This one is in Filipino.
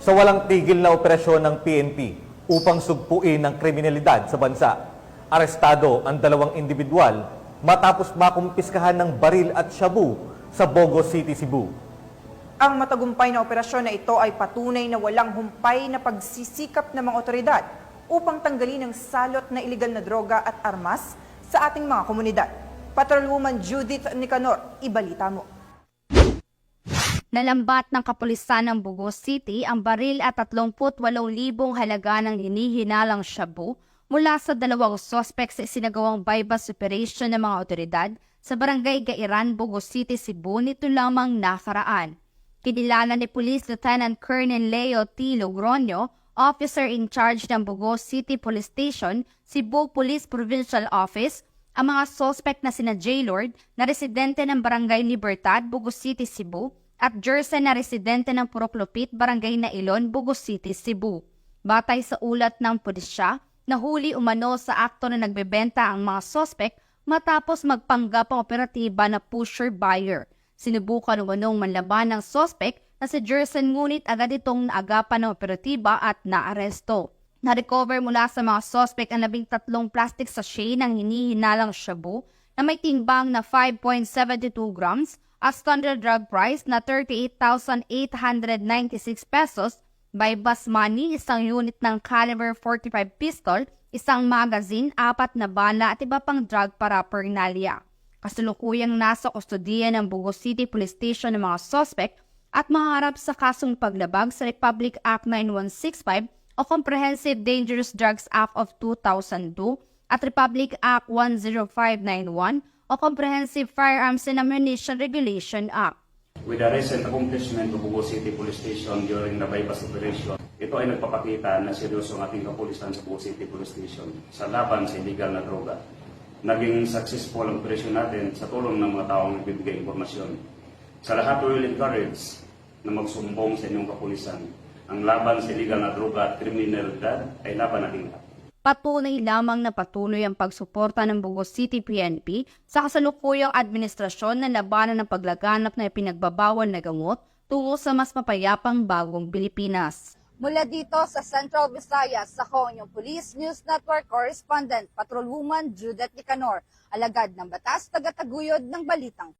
sa walang tigil na operasyon ng PNP upang sugpuin ang kriminalidad sa bansa. Arestado ang 2 individual matapos makumpiskahan ng baril at shabu sa Bogo City, Cebu. Ang matagumpay na operasyon na ito ay patunay na walang humpay na pagsisikap ng mga otoridad upang tanggalin ang salot na iligal na droga at armas sa ating mga komunidad. Patrolwoman Judith Nicanor, ibalita mo. Nalambat ng kapulisan ng Bogo City ang baril at 38,000 halaga ng hinihinalang shabu mula sa 2 sospek sa isinagawang bypass operation ng mga otoridad sa barangay Gairan, Bogo City, Cebu nito lamang nakaraan. Kinilala ni Police Lieutenant Colonel Leo T. Logroño, officer in charge ng Bogo City Police Station, Cebu Police Provincial Office, ang mga sospek na sina J. Lord na residente ng Barangay Libertad, Bogo City, Cebu, at Jersen na residente ng Puroklopit, Barangay Nailon, Bogo City, Cebu. Batay sa ulat ng pulisya, nahuli umano sa akto na nagbebenta ang mga sospek matapos magpanggap ang operatiba na pusher-buyer. Sinubukan umanong manlaban ng sospek na si Jersen ngunit agad itong naagapan ng operatiba at naaresto. Na-recover mula sa mga sospek ang 13 plastic sachet ng hinihinalang shabu na may timbang na 5.72 grams at standard drug price na 38,896 pesos, by bus money, 1 unit ng caliber 45 pistol, 1 magazine, 4 na bala at iba pang drug paraphernalia. Kasalukuyang nasa kustodiya ng Bogo City Police Station ng mga sospek at maharap sa kasong paglabag sa Republic Act 9165 o Comprehensive Dangerous Drugs Act of 2002 at Republic Act 10591 o Comprehensive Firearms and Ammunition Regulation Act. With the recent accomplishment of Bogo City Police Station during the bypass operation, ito ay nagpapakita na seryoso ang ating kapulisan sa Bogo City Police Station sa laban sa illegal na droga. Naging successful ang operasyon natin sa tulong ng mga taong nagbibigay impormasyon. Sa lahat, we will encourage na magsumbong sa inyong kapulisan. Ang laban sa illegal na droga at kriminalidad ay laban natin lahat. Patunay lamang na patuloy ang pagsuporta ng Bogo City PNP sa kasalukuyang administrasyon na labanan ng paglaganap na ipinagbabawal na gamot tungo sa mas mapayapang bagong Pilipinas. Mula dito sa Central Visayas, ako ang Police News Network Correspondent, Patrolwoman Judith Nicanor, alagad ng batas, tagataguyod ng balitang